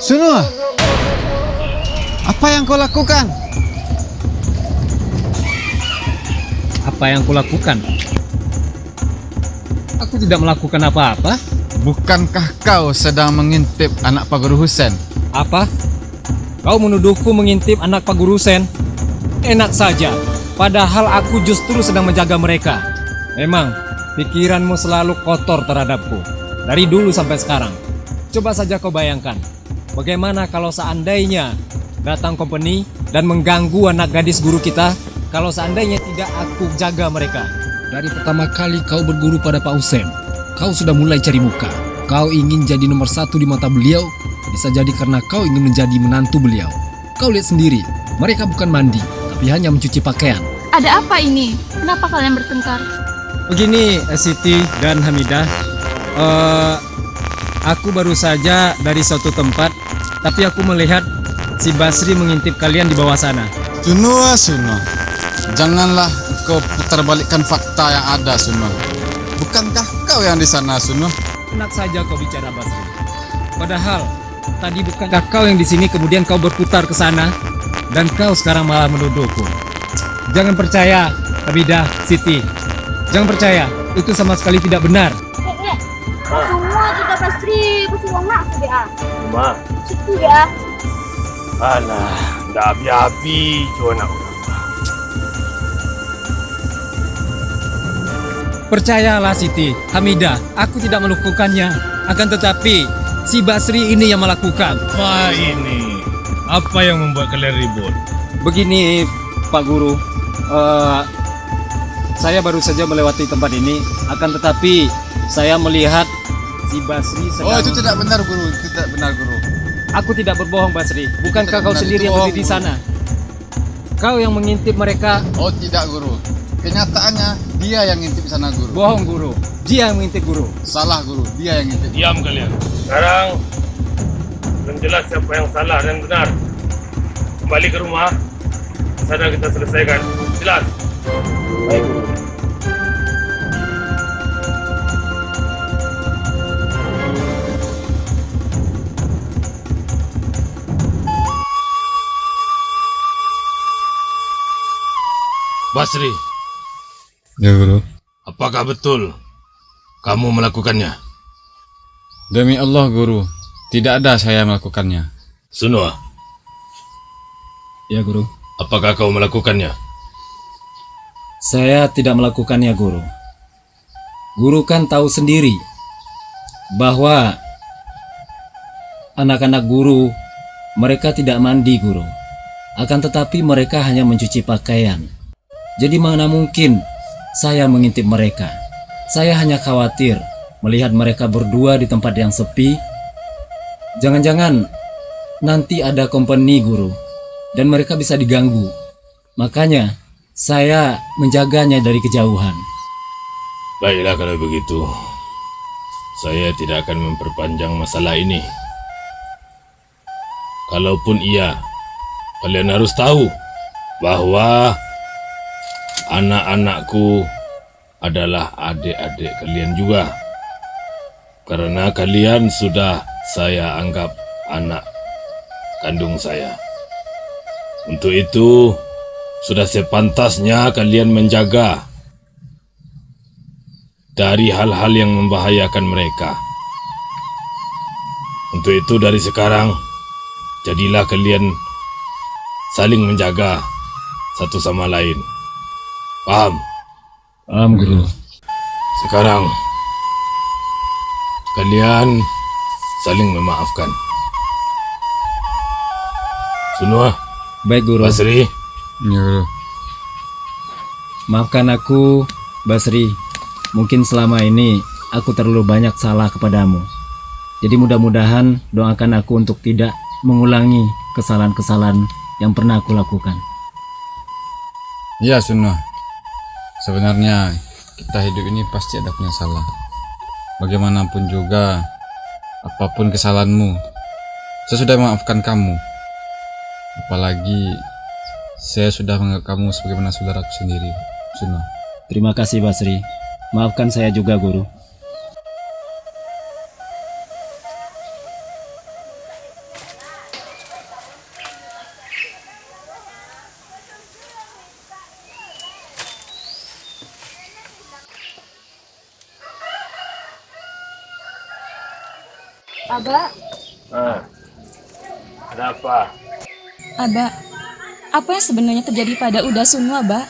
Suno, apa yang kau lakukan? Apa yang kulakukan? Aku tidak melakukan apa-apa. Bukankah kau sedang mengintip anak Pak Guru Husen? Apa? Kau menuduhku mengintip anak Pak Guru Sen? Enak saja, padahal aku justru sedang menjaga mereka. Memang, pikiranmu selalu kotor terhadapku. Dari dulu sampai sekarang. Coba saja kau bayangkan, bagaimana kalau seandainya datang company dan mengganggu anak gadis guru kita, kalau seandainya tidak aku jaga mereka. Dari pertama kali kau berguru pada Pak Husen, kau sudah mulai cari muka. Kau ingin jadi nomor 1 di mata beliau, bisa jadi karena kau ingin menjadi menantu beliau. Kau lihat sendiri, mereka bukan mandi, tapi hanya mencuci pakaian. Ada apa ini? Kenapa kalian bertengkar? Begini, Siti dan Hamidah, aku baru saja dari suatu tempat, tapi aku melihat si Basri mengintip kalian di bawah sana. Suno, janganlah kau putar balikkan fakta yang ada, Suno. Bukankah kau yang di sana, Suno? Enak saja kau bicara, Basri. Padahal tadi bukankah kau yang di sini, kemudian kau berputar ke sana, dan kau sekarang malah menuduhku. Jangan percaya, Hamidah, Siti. Jangan percaya, itu sama sekali tidak benar. Semua tidak pasti bersuang nak tu dia. Ma, Situ dia. alah, dah habis-habis je anak orang. Percayalah Siti, Hamidah, aku tidak melakukannya. Akan tetapi, si Basri ini yang melakukan. Apa ini? Apa yang membuat kalian ribut? Begini, Pak Guru, saya baru saja melewati tempat ini. Akan tetapi, saya melihat si Basri sedang... Oh, itu tidak benar, Guru. Itu tidak benar, Guru. Aku tidak berbohong, Basri. Bukankah tidak kau benar, sendiri itu yang berdiri di bohong. sana? Kau yang mengintip mereka. Oh, tidak, Guru. Kenyataannya dia yang ngintip di sana, Guru. Bohong, Guru. Dia yang mengintip, Guru. Salah, Guru. Dia yang ngintip. Diam kalian. Sekarang, belum jelas siapa yang salah dan benar. Kembali ke rumah. Sana kita selesaikan. Jelas? Baik, Guru. Basri, Ya, Guru. apakah betul kamu melakukannya? Demi Allah, Guru. Tidak ada saya melakukannya. Sunwa, Ya, Guru. apakah kau melakukannya? Saya tidak melakukannya, Guru. Guru kan tahu sendiri bahwa anak-anak guru mereka tidak mandi, Guru. Akan tetapi mereka hanya mencuci pakaian. Jadi mana mungkin saya mengintip mereka. Saya hanya khawatir melihat mereka berdua di tempat yang sepi. Jangan-jangan nanti ada company, Guru, dan mereka bisa diganggu. Makanya saya menjaganya dari kejauhan. Baiklah kalau begitu. Saya tidak akan memperpanjang masalah ini. Kalaupun iya, kalian harus tahu bahwa anak-anakku adalah adik-adik kalian juga. Karena kalian sudah saya anggap anak kandung saya. Untuk itu, sudah sepantasnya kalian menjaga dari hal-hal yang membahayakan mereka. Untuk itu dari sekarang, jadilah kalian saling menjaga satu sama lain. Paham? Paham, Guru. Sekarang, kalian saling memaafkan. Sunwa, Baik, Guru. Basri, Ya, Guru. Maafkan aku, Basri. Mungkin selama ini aku terlalu banyak salah kepadamu. Jadi mudah-mudahan doakan aku untuk tidak mengulangi kesalahan-kesalahan yang pernah aku lakukan. Ya, Suno. Sebenarnya kita hidup ini pasti ada punya salah. Bagaimanapun juga, apapun kesalahanmu, saya sudah memaafkan kamu. Apalagi saya sudah menganggap kamu sebagaimana saudaraku sendiri, Suno. Terima kasih, Basri. Maafkan saya juga, Guru. Aba, Ada apa? Aba, apa yang sebenarnya terjadi pada Uda Sunu, Aba?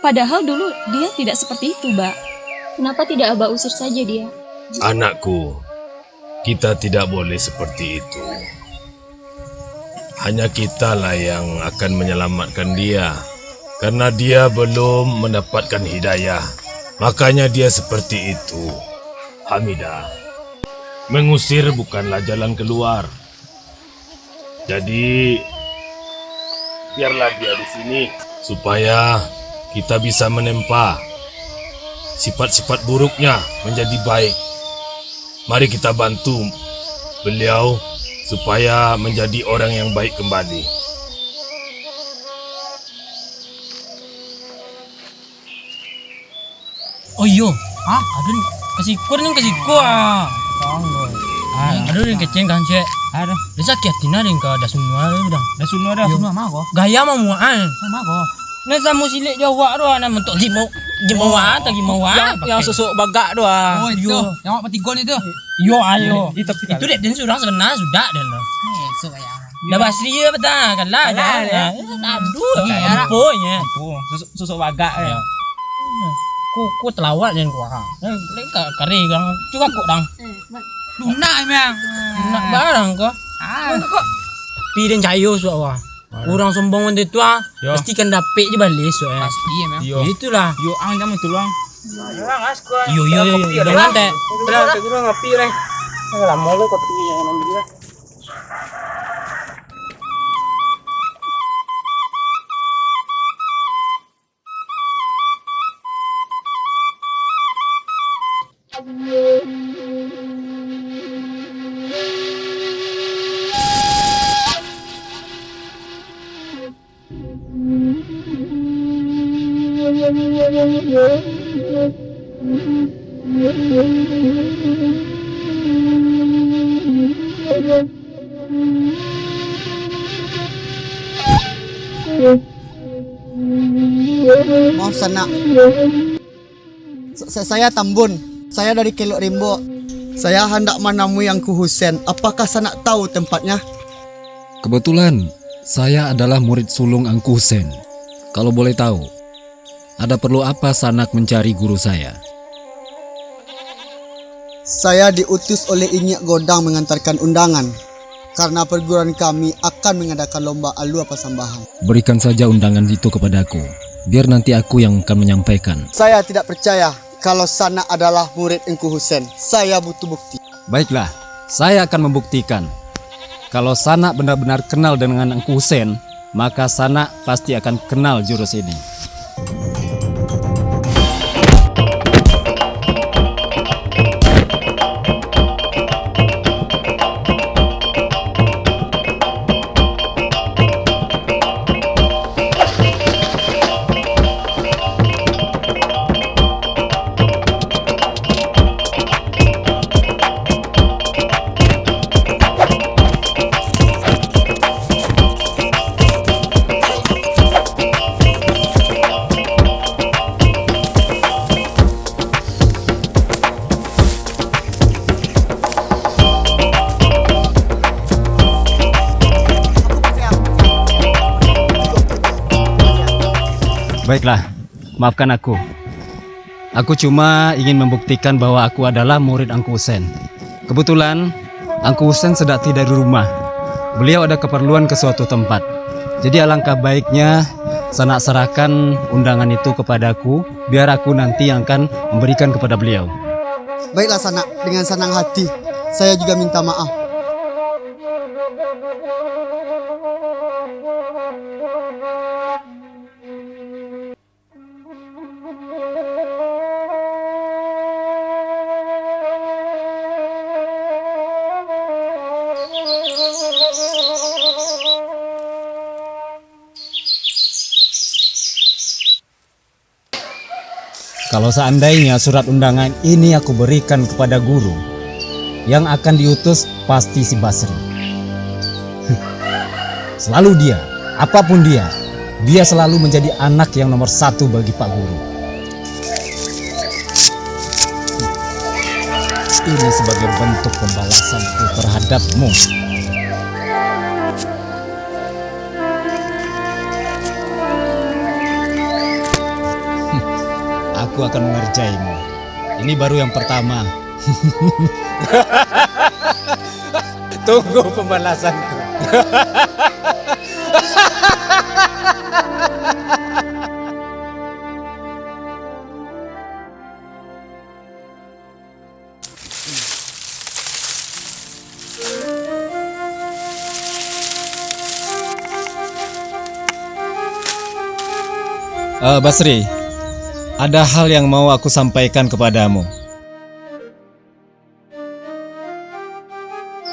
Padahal dulu dia tidak seperti itu, Ba. kenapa tidak Aba usir saja dia? Anakku, kita tidak boleh seperti itu. Hanya kitalah yang akan menyelamatkan dia. Karena dia belum mendapatkan hidayah. Makanya dia seperti itu. Hamidah, mengusir bukanlah jalan keluar. Jadi, biarlah dia di sini. Supaya kita bisa menempa sifat-sifat buruknya menjadi baik. Mari kita bantu beliau supaya menjadi orang yang baik kembali. Oh iya, ada kasih kuah. Ada yang kecil kan cek. Ada. Dia sakit tina ring ke ada semua udah. Ada semua mah kok. Gaya mah muan. Mah kok. Nesa musilik Jawa doa nama untuk gimau atau gimauan. Yang susuk bagak doa. Oh itu. Yang apa tigon itu? Yo ayo. Itu dek dan sudah sebenarnya sudah dan. Esok ya. Dah basri ya betul kan lah. Aduh. Ampunya. Susuk bagak ya. Ku telawat dan kuah. Leka kari gang. Coba kok dang. Lunak emang. Lunak barang kok. Kok. Pi dan cayo soal. Orang sombong itu pasti kan dapet je balik soal. Pasti emang. Itulah. Yo ang jamu tulang. Yo. Jangan teh. Benar teh gua ngopi reh. Lama lu kopi yang ambil. Maaf Sanak. Saya Tambun. Saya dari Kelok Rimbo. Saya hendak menemui Angku Husen. Apakah Sanak tahu tempatnya? Kebetulan saya adalah murid sulung Angku Husen. Kalau boleh tahu, ada perlu apa Sanak mencari guru saya? Saya diutus oleh Inyak Godang mengantarkan undangan. Karena perguruan kami akan mengadakan lomba alua pasambahan. Berikan saja undangan itu kepadaku, biar nanti aku yang akan menyampaikan. Saya tidak percaya kalau Sanak adalah murid Angku Husen. Saya butuh bukti. Baiklah, saya akan membuktikan. Kalau Sanak benar-benar kenal dengan Angku Husen, maka Sanak pasti akan kenal jurus ini. Baiklah, maafkan aku. Aku cuma ingin membuktikan bahwa aku adalah murid Angku Husen. Kebetulan, Angku Husen sedang tidak di rumah. Beliau ada keperluan ke suatu tempat. Jadi alangkah baiknya Sanak serahkan undangan itu kepadaku, biar aku nanti yang akan memberikan kepada beliau. Baiklah Sanak, dengan senang hati. Saya juga minta maaf. Kalau seandainya surat undangan ini aku berikan kepada guru, yang akan diutus pasti si Basri. Selalu dia, apapun dia selalu menjadi anak yang nomor satu bagi Pak Guru. Ini sebagai bentuk pembalasanku terhadapmu. Aku akan mengerjaimu. Ini baru yang pertama. Tunggu pembalasanku. Basri, ada hal yang mau aku sampaikan kepadamu.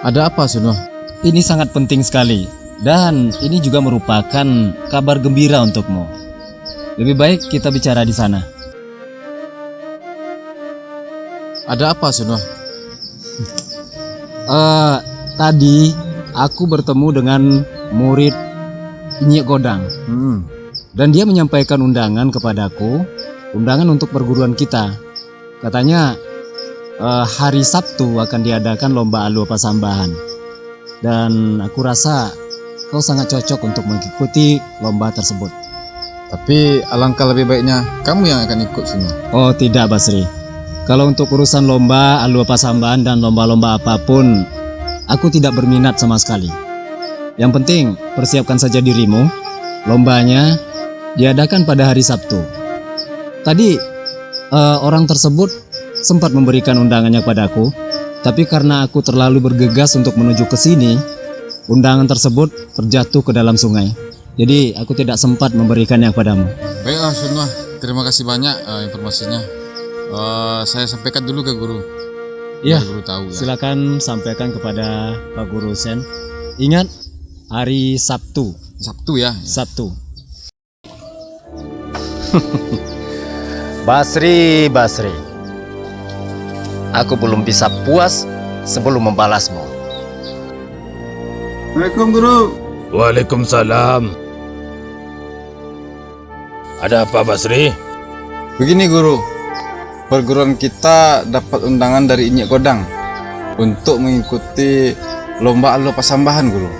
Ada apa, Suno? Ini sangat penting sekali, dan ini juga merupakan kabar gembira untukmu. Lebih baik kita bicara di sana. Ada apa, Suno? Tadi aku bertemu dengan murid Inyek Godang. Dan dia menyampaikan undangan kepadaku, undangan untuk perguruan kita. Katanya hari Sabtu akan diadakan lomba Alua Pasambahan. Dan aku rasa kau sangat cocok untuk mengikuti lomba tersebut. Tapi alangkah lebih baiknya kamu yang akan ikut, Suno. Oh tidak, Basri. Kalau untuk urusan lomba Alua Pasambahan dan lomba-lomba apapun, aku tidak berminat sama sekali. Yang penting persiapkan saja dirimu. Lombanya diadakan pada hari Sabtu. Tadi orang tersebut sempat memberikan undangannya padaku, tapi karena aku terlalu bergegas untuk menuju ke sini, undangan tersebut terjatuh ke dalam sungai. Jadi aku tidak sempat memberikannya padamu. Baiklah, Suno. Terima kasih banyak informasinya. Saya sampaikan dulu ke guru. Iya, Biar guru tahu ya. silakan sampaikan kepada Pak Guru Sen. Ingat, hari Sabtu. Sabtu ya. Sabtu. Basri, Basri. Aku belum bisa puas sebelum membalasmu. Assalamualaikum guru. Waalaikumsalam. Ada apa, Basri? Begini, Guru. Perguruan kita dapat undangan dari Inyek Godang untuk mengikuti lomba Alua Pasambahan, Guru.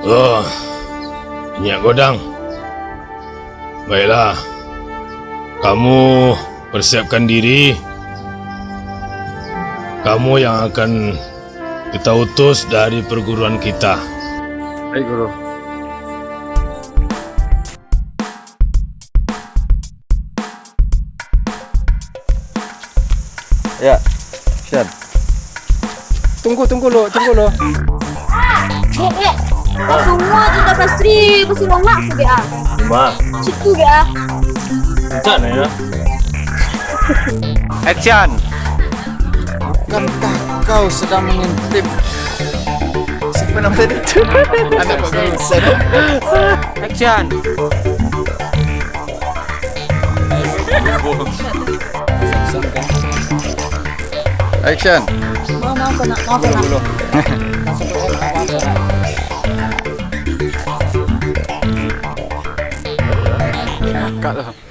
Oh, Nyak Godang. Baiklah, kamu persiapkan diri. Kamu yang akan kita utus dari perguruan kita. Baik, Guru. Ya, Syan. Tunggu lo. Semua kita pasti longak su dia. Ma, Situ dia. macam mana ya? Action. Bukankah kau sedang mengintip siapa nama tadi? Anak Pak Guru Sen. Action. Action. Mau kena. Cut lah.